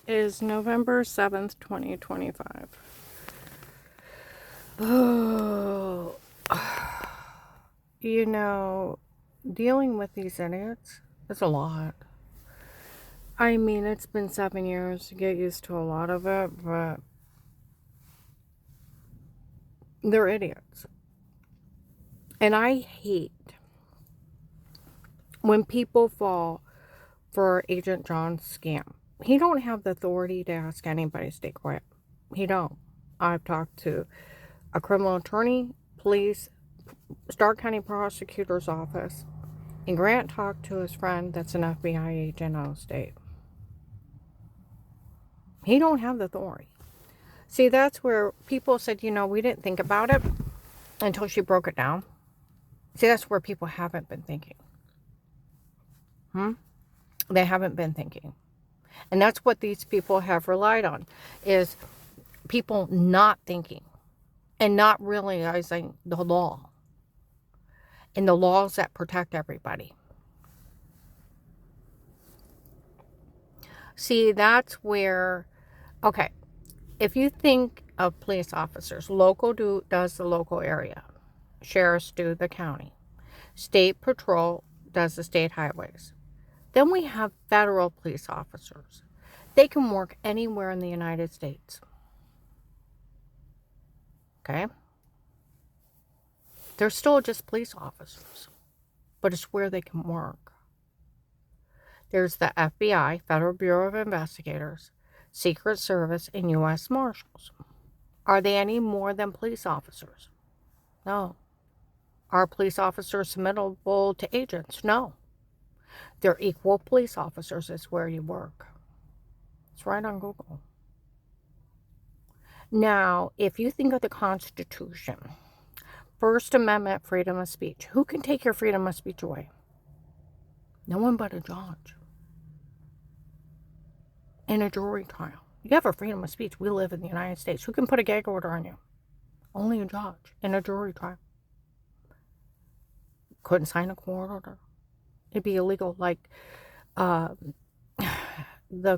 is November 7th, 2025. Oh, you know, dealing with these idiots is a lot. I mean, it's been 7 years to get used to a lot of it, but they're idiots. And I hate when people fall for Agent John's scam. He don't have the authority to ask anybody to stay quiet. He don't. I've talked to a criminal attorney, police, Stark County Prosecutor's Office, and Grant talked to his friend that's an FBI agent out of state. He don't have the authority. See, that's where people said, we didn't think about it until she broke it down. See, that's where people haven't been thinking. They haven't been thinking. And that's what these people have relied on, is people not thinking and not realizing the law and the laws that protect everybody. See, that's where, okay, if you think of police officers, local does the local area, sheriffs do the county, state patrol does the state highways. Then we have federal police officers. They can work anywhere in the United States. Okay? They're still just police officers, but it's where they can work. There's the FBI, Federal Bureau of Investigators, Secret Service, and U.S. Marshals. Are they any more than police officers? No. Are police officers submittable to agents? No. They're equal police officers is where you work. It's right on Google. Now, if you think of the Constitution, First Amendment, freedom of speech. Who can take your freedom of speech away? No one but a judge. In a jury trial. You have a freedom of speech. We live in the United States. Who can put a gag order on you? Only a judge in a jury trial. Couldn't sign a court order. It'd be illegal. Like the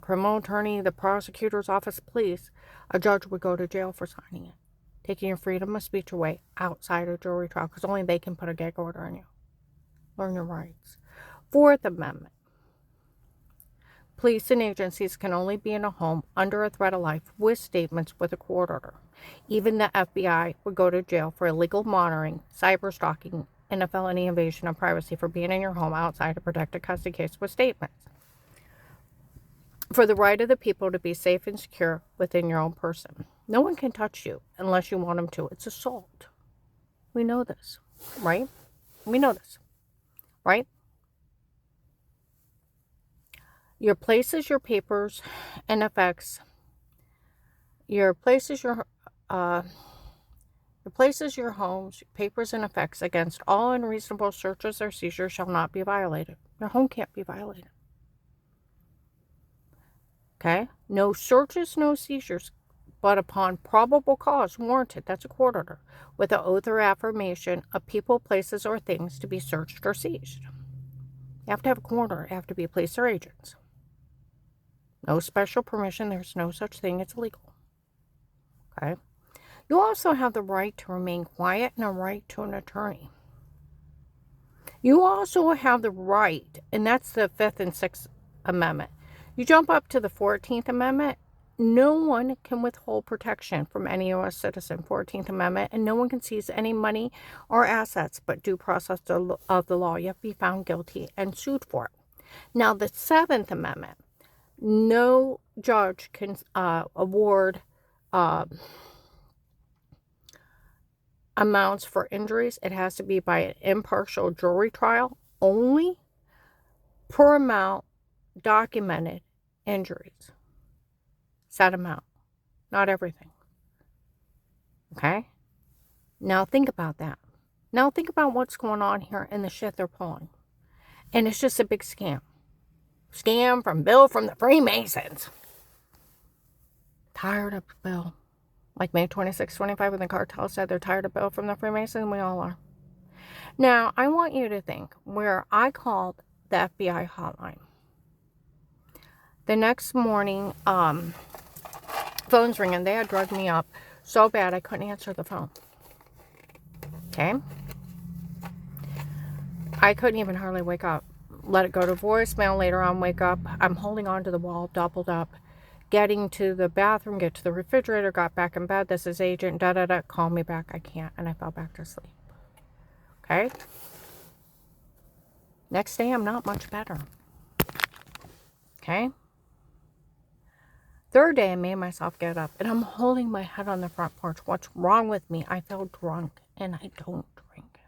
criminal attorney, the prosecutor's office, police, a judge would go to jail for signing it. Taking your freedom of speech away outside a jury trial, because only they can put a gag order on you. Learn your rights. Fourth Amendment. Police and agencies can only be in a home under a threat of life with statements with a court order. Even the FBI would go to jail for illegal monitoring, cyber stalking, and a felony invasion of privacy for being in your home outside a protected custody case with statements. For the right of the people to be safe and secure within your own person. No one can touch you unless you want them to. It's assault. We know this, right? We know this, right? Your places, your papers, and effects. Your places, your homes, papers, and effects against all unreasonable searches or seizures shall not be violated. Your home can't be violated. Okay? No searches, no seizures, but upon probable cause warranted, that's a court order, with an oath or affirmation of people, places, or things to be searched or seized. You have to have a court order. You have to be police or agents. No special permission. There's no such thing. It's illegal. Okay? You also have the right to remain quiet and a right to an attorney. You also have the right, and that's the 5th and 6th Amendment. You jump up to the 14th Amendment, no one can withhold protection from any U.S. citizen, 14th Amendment, and no one can seize any money or assets but due process of the law. You have to be found guilty and sued for it. Now, the 7th Amendment, no judge can award amounts for injuries. It has to be by an impartial jury trial only per amount documented injuries. Set amount, not everything. Okay? Now think about that. Now think about what's going on here and the shit they're pulling. And it's just a big scam. Scam from Bill from the Freemasons. Tired of Bill. Like May 26, 25, when the cartel said they're tired of Bill from the Freemasons, we all are. Now, I want you to think where I called the FBI hotline. The next morning, phone's ringing. They had drugged me up so bad I couldn't answer the phone. Okay? I couldn't even hardly wake up. Let it go to voicemail. Later on, wake up. I'm holding onto the wall, doubled up. Getting to the bathroom, get to the refrigerator, got back in bed. This is agent, da-da-da. Call me back. I can't. And I fell back to sleep. Okay? Next day, I'm not much better. Okay? Third day, I made myself get up. And I'm holding my head on the front porch. What's wrong with me? I feel drunk. And I don't drink.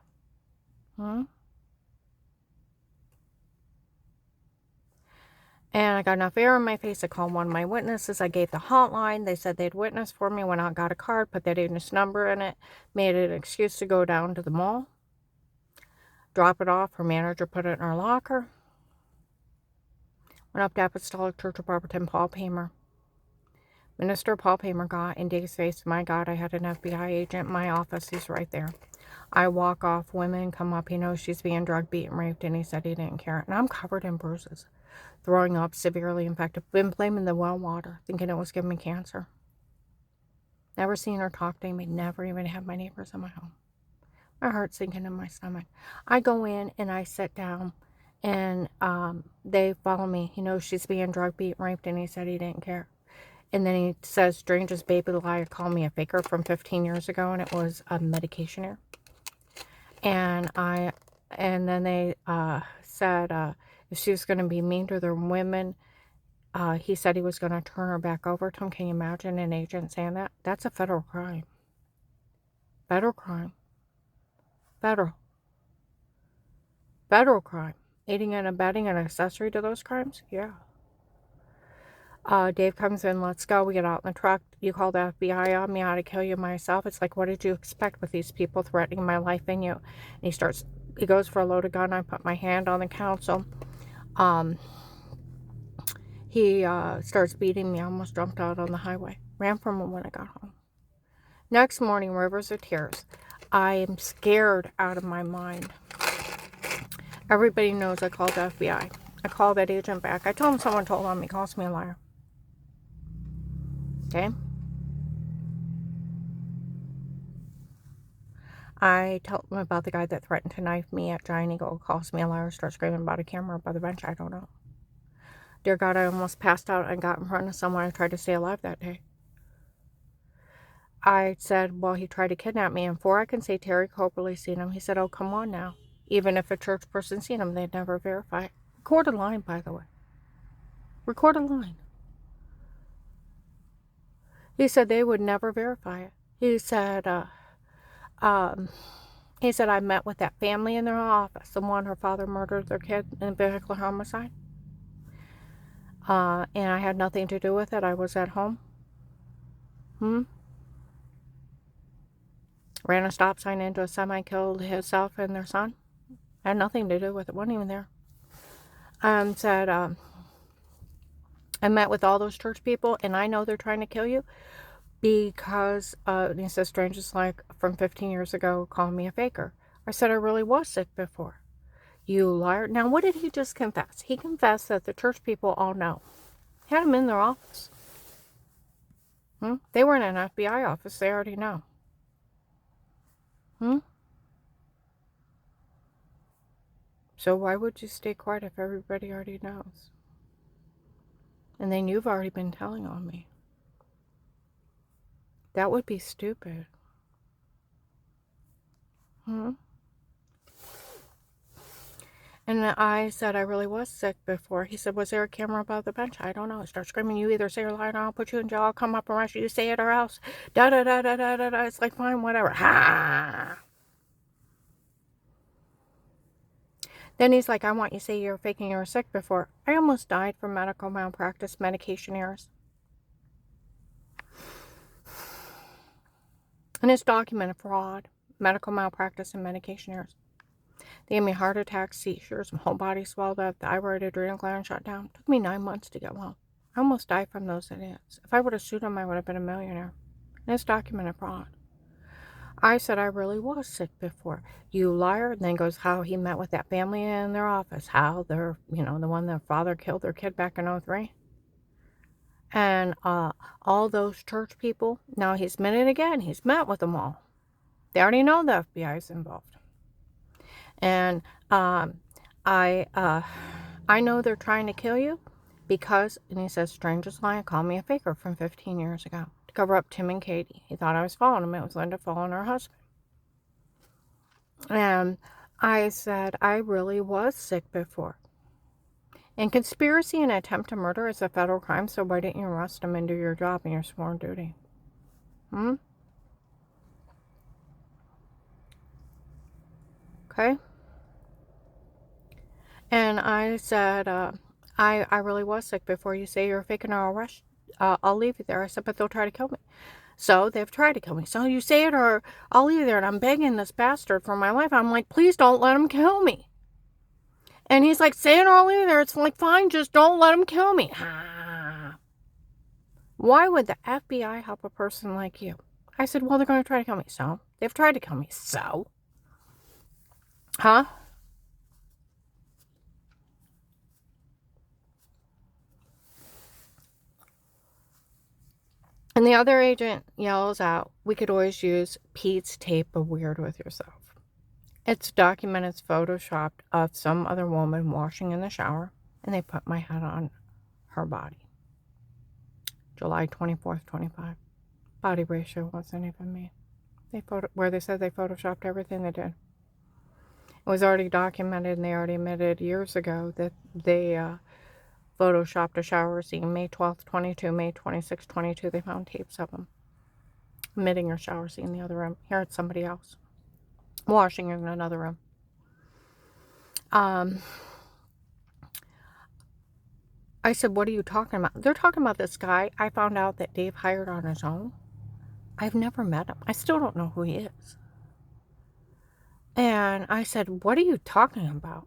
And I got enough air in my face. I called one of my witnesses. I gave the hotline. They said they'd witness for me. Went out, got a card, put that agent's number in it. Made it an excuse to go down to the mall. Drop it off. Her manager put it in her locker. Went up to Apostolic Church of Barberton, Paul Paymer. Minister Paul Paymer got in Dave's face. My God, I had an FBI agent in my office. He's right there. I walk off. Women come up. He knows she's being drugged, beaten, raped, and he said he didn't care. And I'm covered in bruises. Throwing up, severely infected. Been blaming the well water, thinking it was giving me cancer. Never seen her talk to me. Never even had my neighbors in my home. My heart's sinking in my stomach. I go in and I sit down, and they follow me. He knows she's being drugged, beaten, raped, and he said he didn't care. And then he says, strangest baby liar, called me a faker from 15 years ago, and it was a medication error. And then they said if she was going to be mean to their women, he said he was going to turn her back over to him. Can you imagine an agent saying that? That's a federal crime. Federal crime. Federal crime. Aiding and abetting an accessory to those crimes? Yeah. Dave comes in, let's go. We get out in the truck. You call the FBI on me, I ought to kill you myself. It's like, what did you expect with these people threatening my life and you? And he goes for a loaded gun. I put my hand on the console. He starts beating me. I almost jumped out on the highway. Ran from him when I got home. Next morning, rivers of tears. I am scared out of my mind. Everybody knows I called the FBI. I called that agent back. I told him someone told on me, calls me a liar. Okay? I told him about the guy that threatened to knife me at Giant Eagle, calls me a liar, starts screaming about a camera by the bench. I don't know. Dear God, I almost passed out and got in front of someone. I tried to stay alive that day. I said, well, he tried to kidnap me. And before I can say Terry Copley seen him, he said, oh, come on now. Even if a church person seen him, they'd never verify it. Record a line, by the way. Record a line. He said they would never verify it. He said, I met with that family in their office. The one, her father murdered their kid in vehicular homicide. And I had nothing to do with it. I was at home. Ran a stop sign into a semi, killed himself and their son. I had nothing to do with it. Wasn't even there. Said, I met with all those church people, and I know they're trying to kill you because, he says, strangers like from 15 years ago called me a faker. I said, I really was sick before. You liar. Now, what did he just confess? He confessed that the church people all know. Had him in their office. They were in an FBI office. They already know. So why would you stay quiet if everybody already knows? And then you've already been telling on me. That would be stupid. And I said, I really was sick before. He said, was there a camera above the bench? I don't know. I start screaming, you either say you're lying or I'll put you in jail. I'll come up and arrest you. You say it or else. Da-da-da-da-da-da-da. It's like, fine, whatever. Ha! Then he's like, I want you to say you're faking you were sick before. I almost died from medical malpractice, medication errors. And it's documented fraud, medical malpractice, and medication errors. They gave me heart attacks, seizures, my whole body swelled up, thyroid, adrenal gland shut down. It took me 9 months to get well. I almost died from those idiots. If I would have sued them, I would have been a millionaire. And it's documented fraud. I said I really was sick before. You liar. And then goes how he met with that family in their office. How they're, the one their father killed their kid back in 03. And all those church people, now he's met it again. He's met with them all. They already know the FBI is involved. And I know they're trying to kill you because, and he says, strangest lie, call me a faker from 15 years ago to cover up Tim and Katie. He thought I was following him. It was Linda following her husband. And I said, I really was sick before. And conspiracy and attempt to murder is a federal crime, so why didn't you arrest him and do your job and your sworn duty? Okay? And I said, I really was sick before. You say you're faking or arrest. I'll leave you there. I said, but they'll try to kill me. So they've tried to kill me. So you say it or I'll leave you there. And I'm begging this bastard for my life. I'm like, please don't let him kill me. And he's like, say it or I'll leave you there. It's like, fine, just don't let him kill me. Why would the FBI help a person like you? I said, well, they're going to try to kill me. So they've tried to kill me. So? Huh? And the other agent yells out, we could always use Pete's tape of Weird with Yourself. It's documented, it's photoshopped of some other woman washing in the shower, and they put my head on her body. July 24th, 25. Body ratio wasn't even me. Where they said they photoshopped everything, they did. It was already documented, and they already admitted years ago that they photoshopped a shower scene. May 12th, 22, May 26th, 22. They found tapes of them emitting her shower scene in the other room. Here it's somebody else washing in another room. I said, what are you talking about? They're talking about this guy I found out that Dave hired on his own. I've never met him. I still don't know who he is. And I said, what are you talking about?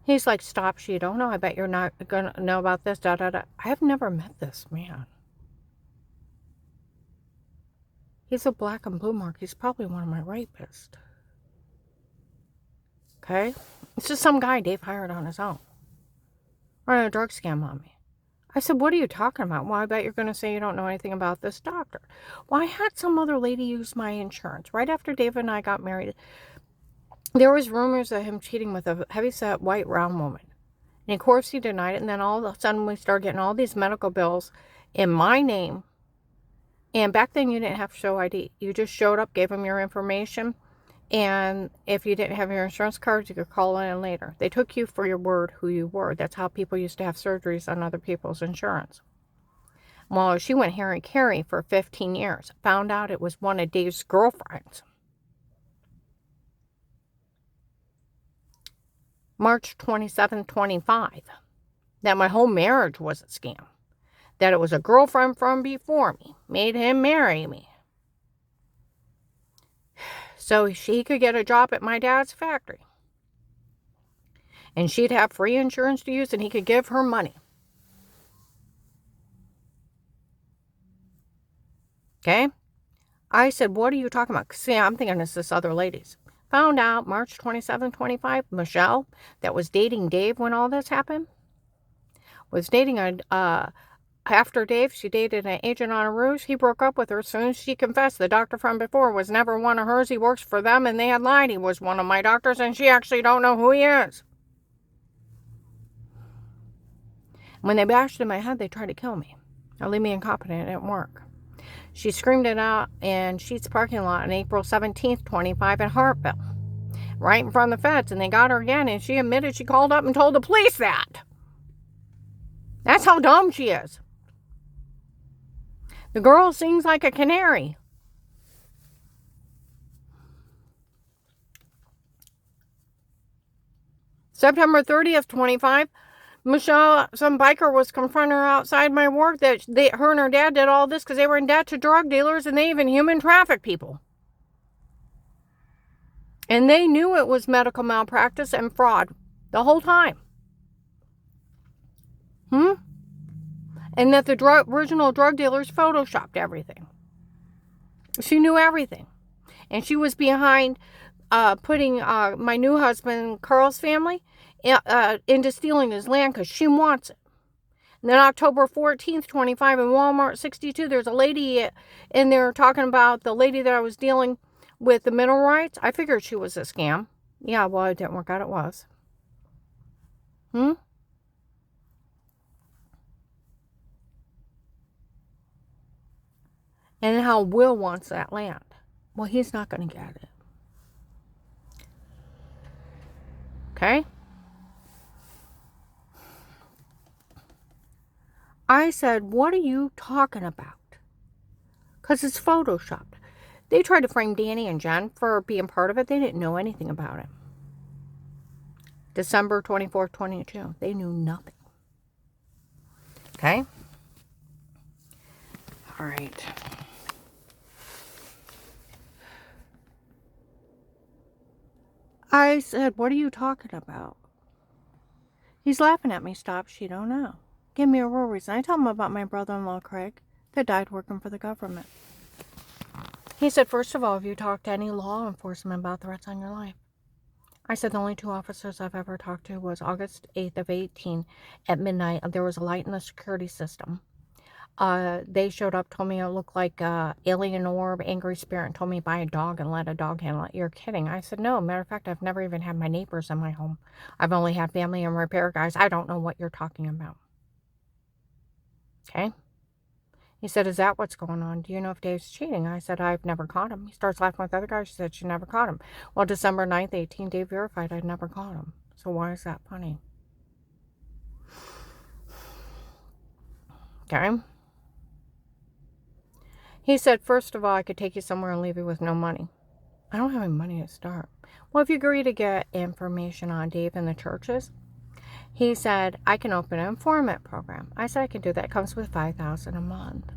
He's like, stop, she don't know. I bet you're not going to know about this, da, da, da. I have never met this man. He's a black and blue mark. He's probably one of my rapists. Okay? It's just some guy Dave hired on his own. Running a drug scam on me. I said, what are you talking about? Well, I bet you're going to say you don't know anything about this doctor. Well, I had some other lady use my insurance. Right after Dave and I got married, there was rumors of him cheating with a heavyset white round woman. And of course he denied it. And then all of a sudden we started getting all these medical bills in my name. And back then you didn't have to show ID. You just showed up, gave them your information. And if you didn't have your insurance cards, you could call in later. They took you for your word who you were. That's how people used to have surgeries on other people's insurance. Well, she went Harry Carey for 15 years. Found out it was one of Dave's girlfriends. March 27, 25. That my whole marriage was a scam. That it was a girlfriend from before me. Made him marry me. So she could get a job at my dad's factory. And she'd have free insurance to use and he could give her money. Okay? I said, what are you talking about? See, I'm thinking it's this other lady's. Found out March 27, 25, Michelle, that was dating Dave when all this happened, was dating after Dave, she dated an agent on a ruse. He broke up with her as soon as she confessed the doctor from before was never one of hers. He works for them, and they had lied. He was one of my doctors, and she actually don't know who he is. When they bashed in my head, they tried to kill me. Or leave me incompetent. It didn't work. She screamed it out in Sheetz parking lot on April 17th, 25 in Hartville. Right in front of the feds, and they got her again, and she admitted she called up and told the police that. That's how dumb she is. The girl sings like a canary. September 30th, 25, Michelle, some biker was confronting her outside my work that her and her dad did all this because they were in debt to drug dealers and they even human traffic people. And they knew it was medical malpractice and fraud the whole time. And that the original drug dealers photoshopped everything. She knew everything. And she was behind putting my new husband, Carl's family, into stealing his land because she wants it. And then October 14th, 25 in Walmart 62, there's a lady in there talking about the lady that I was dealing with the mineral rights. I figured she was a scam. Yeah, well, it didn't work out. It was. And how Will wants that land. Well, he's not going to get it. Okay? I said, what are you talking about? Because it's photoshopped. They tried to frame Danny and Jen for being part of it. They didn't know anything about it. December 24th, 22. They knew nothing. Okay? All right. I said, what are you talking about? He's laughing at me. Stop. She don't know. Give me a real reason. I tell him about my brother-in-law, Craig, that died working for the government. He said, first of all, have you talked to any law enforcement about threats on your life? I said, the only 2 officers I've ever talked to was August 8th of 18 at midnight. There was a light in the security system. They showed up, told me it looked like alien orb, angry spirit, and told me buy a dog and let a dog handle it. You're kidding. I said, no. Matter of fact, I've never even had my neighbors in my home. I've only had family and repair guys. I don't know what you're talking about. Okay? He said, is that what's going on? Do you know if Dave's cheating? I said, I've never caught him. He starts laughing with the other guys. She said she never caught him. Well, December 9th, 18, Dave verified I'd never caught him. So why is that funny? Okay? He said, first of all, I could take you somewhere and leave you with no money. I don't have any money to start. Well, if you agree to get information on Dave and the churches, he said, I can open an informant program. I said, I can do that. It comes with $5,000 a month.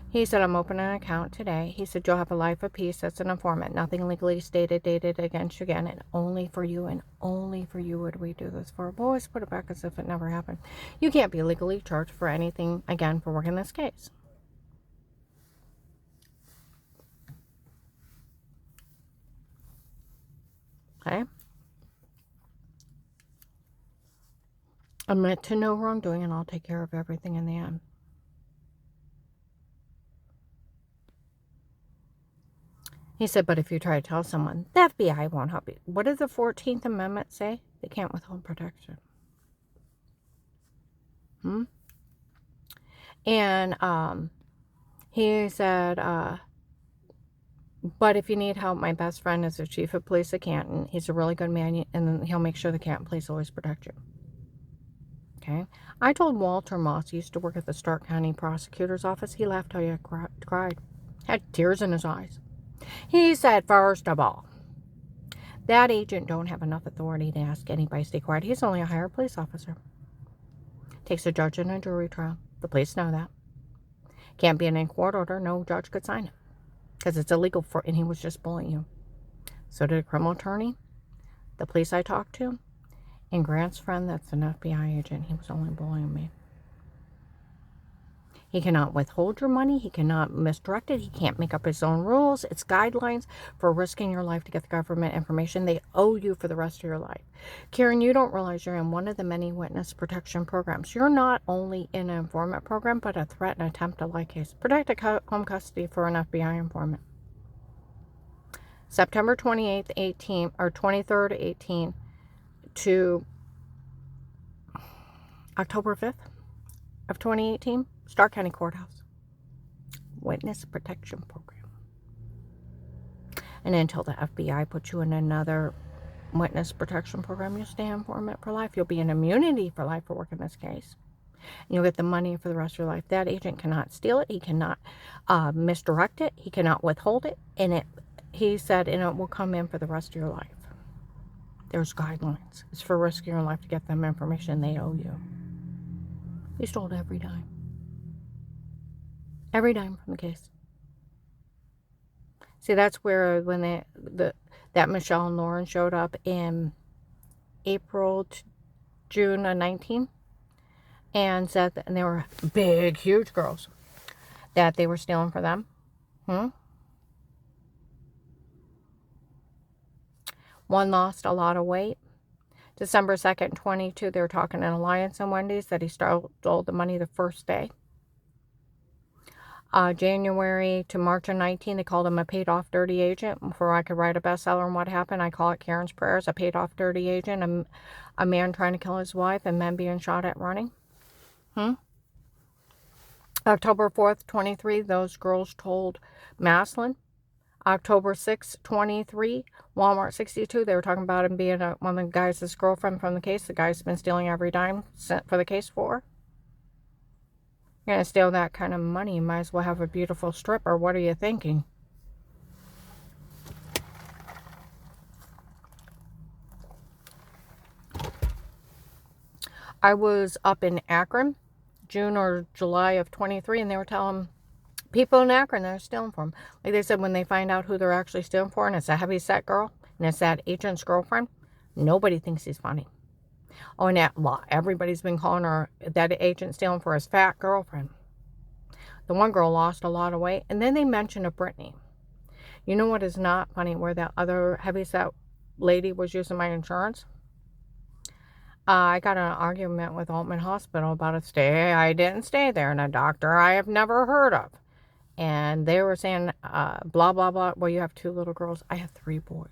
He said, I'm opening an account today. He said, you'll have a life of peace. That's an informant. Nothing legally stated, dated against you again, and only for you would we do this for. We'll always put it back as if it never happened. You can't be legally charged for anything, again, for working this case. Okay? Admit to no wrongdoing, and I'll take care of everything in the end. He said, but if you try to tell someone, the FBI won't help you. What did the 14th Amendment say? They can't withhold protection. And he said, but if you need help, my best friend is the chief of police of Canton. He's a really good man, and he'll make sure the Canton police always protect you. Okay? I told Walter Moss, he used to work at the Stark County Prosecutor's Office. He laughed till he cried. Had tears in his eyes. He said, first of all, that agent don't have enough authority to ask anybody to stay quiet. He's only a hired police officer. Takes a judge and a jury trial. The police know that. Can't be in court order. No judge could sign it. Because it's illegal and he was just bullying you. So did a criminal attorney, the police I talked to, and Grant's friend that's an FBI agent. He was only bullying me. He cannot withhold your money. He cannot misdirect it. He can't make up his own rules. It's guidelines for risking your life to get the government information. They owe you for the rest of your life. Karen, you don't realize you're in one of the many witness protection programs. You're not only in an informant program, but a threat and attempt to lie case. Protected home custody for an FBI informant. September 28th, 18, or 23rd, 18 to October 5th of 2018. Stark County Courthouse. Witness Protection Program. And until the FBI puts you in another witness protection program, you'll stay informant for life. You'll be in immunity for life for working this case. And you'll get the money for the rest of your life. That agent cannot steal it. He cannot misdirect it. He cannot withhold it. And he said, and it will come in for the rest of your life. There's guidelines. It's for risking your life to get them information they owe you. He stole every dime. Every dime from the case. See, that's where when that Michelle and Lauren showed up in April to June of 19 and said that, and they were big, huge girls, that they were stealing for them. One lost a lot of weight. December 2nd, 22, they were talking in Alliance and Wendy's that he stole the money the first day. January to March of 19, they called him a paid-off dirty agent. Before I could write a bestseller on what happened, I call it Karen's Prayers, a paid-off dirty agent, a man trying to kill his wife, and men being shot at running. October 4th, 23, those girls told Maslin. October 6th, 23, Walmart 62, they were talking about him being one of the guys' girlfriend from the case. The guy's been stealing every dime sent for the case for. You're going to steal that kind of money, you might as well have a beautiful stripper. What are you thinking? I was up in Akron, June or July of 23, and they were telling people in Akron they're stealing from them. Like they said, when they find out who they're actually stealing for, and it's a heavy-set girl, and it's that agent's girlfriend, nobody thinks he's funny. Oh, and everybody's been calling her, that agent stealing for his fat girlfriend. The one girl lost a lot of weight, and then they mentioned a Brittany. You know what is not funny? Where that other heavy-set lady was using my insurance. I got in an argument with Altman Hospital about a stay. I didn't stay there, and a doctor I have never heard of. And they were saying, blah, blah, blah. Well, you have 2 little girls. I have 3 boys.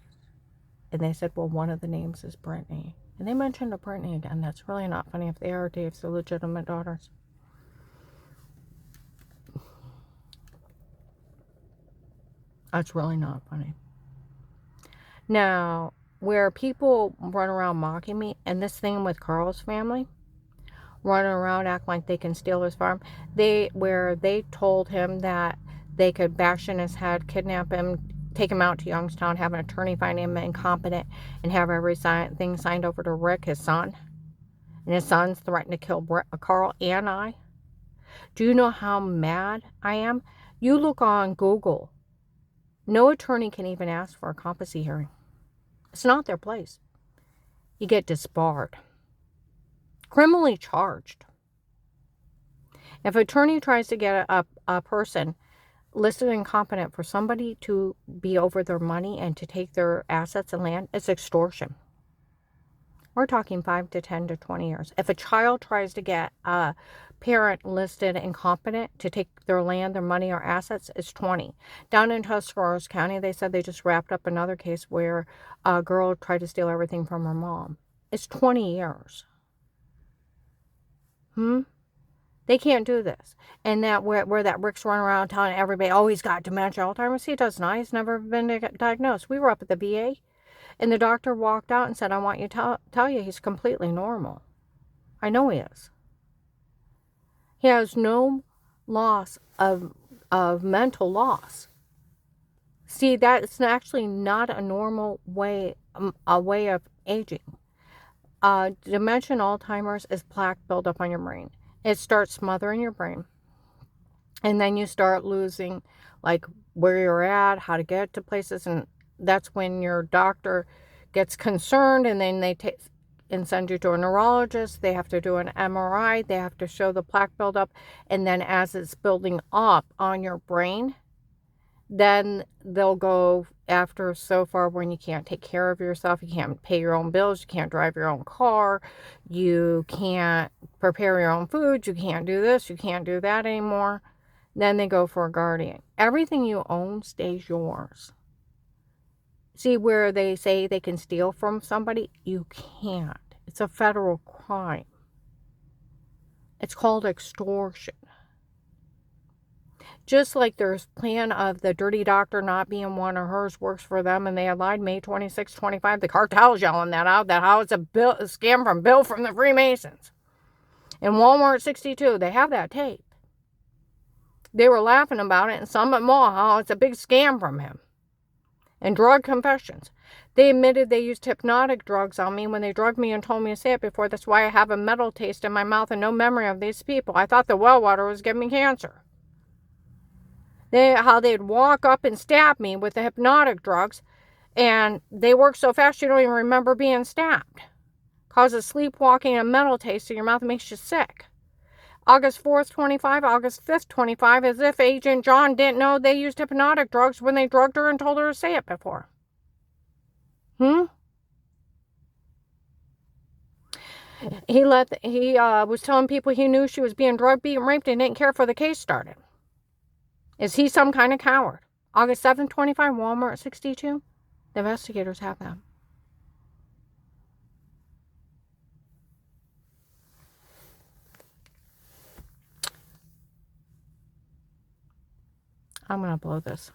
And they said, well, one of the names is Brittany. And they mentioned a Brittany again. That's really not funny if they are Dave's illegitimate daughters. That's really not funny. Now, where people run around mocking me, and this thing with Carl's family, running around acting like they can steal his farm, where they told him that they could bash in his head, kidnap him, take him out to Youngstown, have an attorney find him incompetent, and have everything signed over to Rick, his son. And his son's threatened to kill Carl and I. Do you know how mad I am? You look on Google. No attorney can even ask for a competency hearing. It's not their place. You get disbarred. Criminally charged. If an attorney tries to get a person listed incompetent for somebody to be over their money and to take their assets and land, it's extortion. We're talking 5 to 10 to 20 years. If a child tries to get a parent listed incompetent to take their land, their money, or assets, it's 20. Down in Tuscarawas County, they said they just wrapped up another case where a girl tried to steal everything from her mom. It's 20 years. They can't do this. And that where that Rick's running around telling everybody, oh, he's got dementia, Alzheimer's. He does not. He's never been diagnosed. We were up at the VA, and the doctor walked out and said, I want you to tell you he's completely normal. I know he is. He has no loss of mental loss. See, that's actually not a normal way, a way of aging. Dementia and Alzheimer's is plaque buildup on your brain. It starts smothering your brain. And then you start losing, like, where you're at, how to get to places. And that's when your doctor gets concerned, and then they take and send you to a neurologist. They have to do an MRI. They have to show the plaque buildup. And then as it's building up on your brain, then they'll go after so far when you can't take care of yourself, you can't pay your own bills, you can't drive your own car, you can't prepare your own food, you can't do this, you can't do that anymore. Then they go for a guardian. Everything you own stays yours. See, where they say they can steal from somebody, you can't. It's a federal crime. It's called extortion. Just like there's plan of the dirty doctor not being one of hers, works for them, and they had lied May 26, 25. The cartel's yelling that out, that how it's a scam from Bill from the Freemasons. In Walmart 62, they have that tape. They were laughing about it in Summit Mall, how it's a big scam from him. And drug confessions. They admitted they used hypnotic drugs on me when they drugged me and told me to say it before. That's why I have a metal taste in my mouth and no memory of these people. I thought the well water was giving me cancer. How they'd walk up and stab me with the hypnotic drugs, and they work so fast you don't even remember being stabbed. Causes sleepwalking and a mental taste in your mouth, makes you sick. August 4th, 25, August 5th, 25, as if Agent John didn't know they used hypnotic drugs when they drugged her and told her to say it before. He was telling people he knew she was being drugged, being raped, and didn't care if the case started. Is he some kind of coward? August 7th, 25, Walmart 62. The investigators have that. I'm going to blow this.